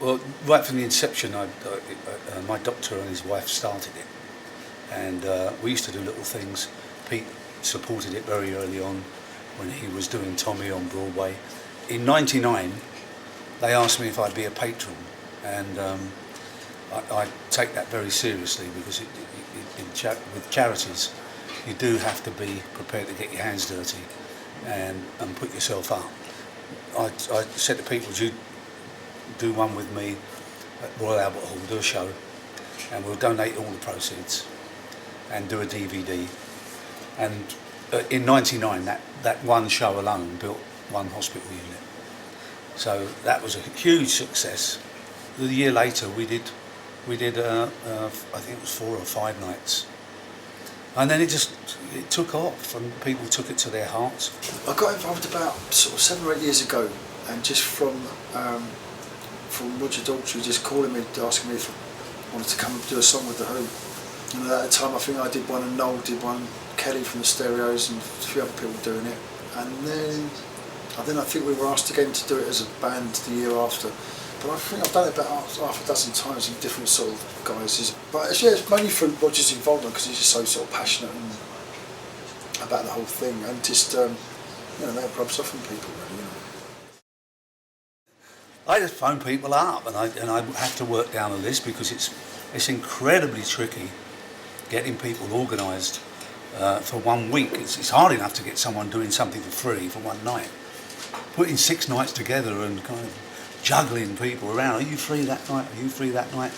Well, right from the inception, my doctor and his wife started it, and we used to do little things. Pete supported it very early on when he was doing Tommy on Broadway. In '99, they asked me if I'd be a patron, and I take that very seriously, because with charities, you do have to be prepared to get your hands dirty and put yourself up. I said to Pete, would you do one with me at Royal Albert Hall, do a show, and we'll donate all the proceeds and do a DVD. And in '99, that one show alone built one hospital unit. So that was a huge success. The year later, we did I think it was 4 or 5 nights, and then it took off, and people took it to their hearts. I got involved about sort of 7 or 8 years ago, and just from Roger Daltrey just calling me, asking me if I wanted to come and do a song with The Who. And at the time, I think I did one, and Noel did one, Kelly from the Stereos, and a few other people doing it. And then I think we were asked again to do it as a band the year after. But I think I've done it about half a dozen times with different sort of guises. But yeah, it's mainly for Roger's involvement, because he's just so sort of passionate about the whole thing, and just that rubs off on people, really. I just phone people up, and I have to work down a list, because it's incredibly tricky getting people organised for 1 week. It's hard enough to get someone doing something for free for one night. Putting 6 nights together and kind of juggling people around. Are you free that night? Are you free that night?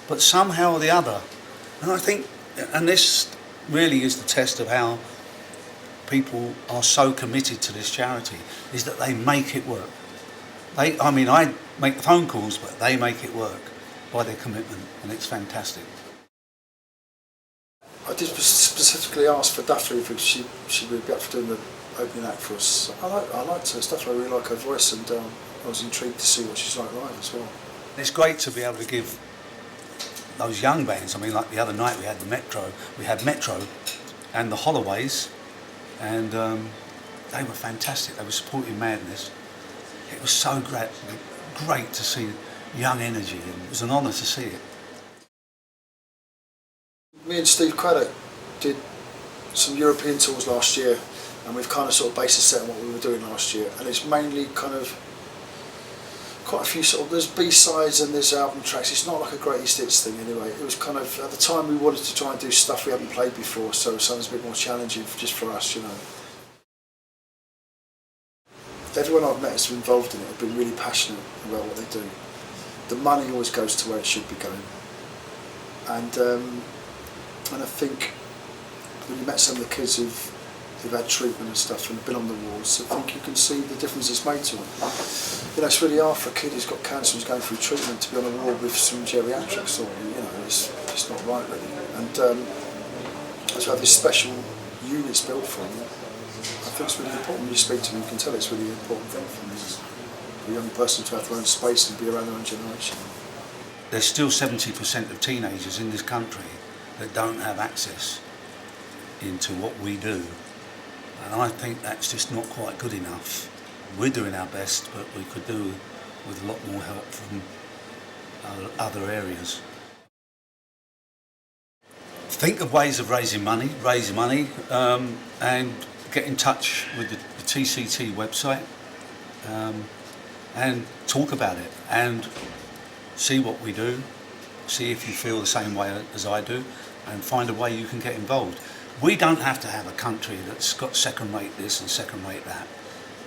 But somehow or the other, and I think, and this really is the test of how people are so committed to this charity, is that they make it work. I make the phone calls, but they make it work by their commitment, and it's fantastic. I did specifically ask for Daltrey if she would be up for doing the opening act for us. I liked her stuff. I really like her voice, and I was intrigued to see what she's like live as well. It's great to be able to give those young bands. I mean, like the other night we had Metro and the Holloways, and they were fantastic. They were supporting Madness. It was so great to see young energy, and it was an honour to see it. Me and Steve Craddock did some European tours last year, and we've kind of sort of based the set on what we were doing last year, and it's mainly kind of quite a few sort of, there's B-sides and there's album tracks. It's not like a greatest hits thing anyway. It was kind of, at the time we wanted to try and do stuff we hadn't played before, so something's a bit more challenging just for us, Everyone I've met who's been involved in it have been really passionate about what they do. The money always goes to where it should be going, and I think when you met some of the kids who've had treatment and stuff and been on the wards, I think you can see the difference it's made to them. It's really hard for a kid who's got cancer and who's going through treatment to be on a ward with some geriatrics, or it's not right really. And to have this special units built for them, I think it's really important. When you speak to them, you can tell it's a really important thing for them. For a young person to have their own space and be around their own generation. There's still 70% of teenagers in this country that don't have access into what we do, and I think that's just not quite good enough. We're doing our best, but we could do with a lot more help from other areas. Think of ways of raising money, and get in touch with the TCT website, and talk about it, and see what we do, see if you feel the same way as I do, and find a way you can get involved. We don't have to have a country that's got second-rate this and second-rate that.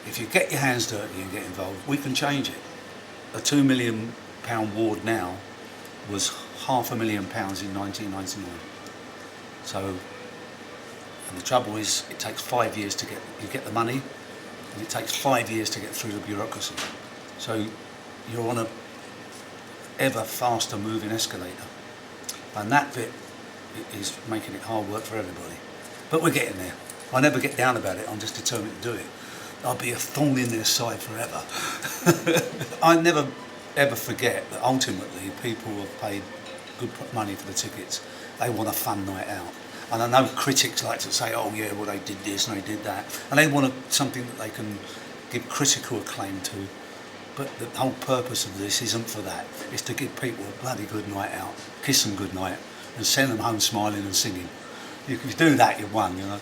If you get your hands dirty and get involved, we can change it. A £2 million ward now was £500,000 in 1999. So, and the trouble is, it takes 5 years to get the money, and it takes 5 years to get through the bureaucracy. So you're on a ever faster moving escalator, and that bit is making it hard work for everybody. But we're getting there. I never get down about it. I'm just determined to do it. I'll be a thorn in their side forever. I never ever forget that ultimately people have paid good money for the tickets. They want a fun night out. And I know critics like to say, oh yeah, well they did this and they did that. And they want something that they can give critical acclaim to. But the whole purpose of this isn't for that. It's to give people a bloody good night out, kiss them good night, and send them home smiling and singing. If you do that, you've won, you know.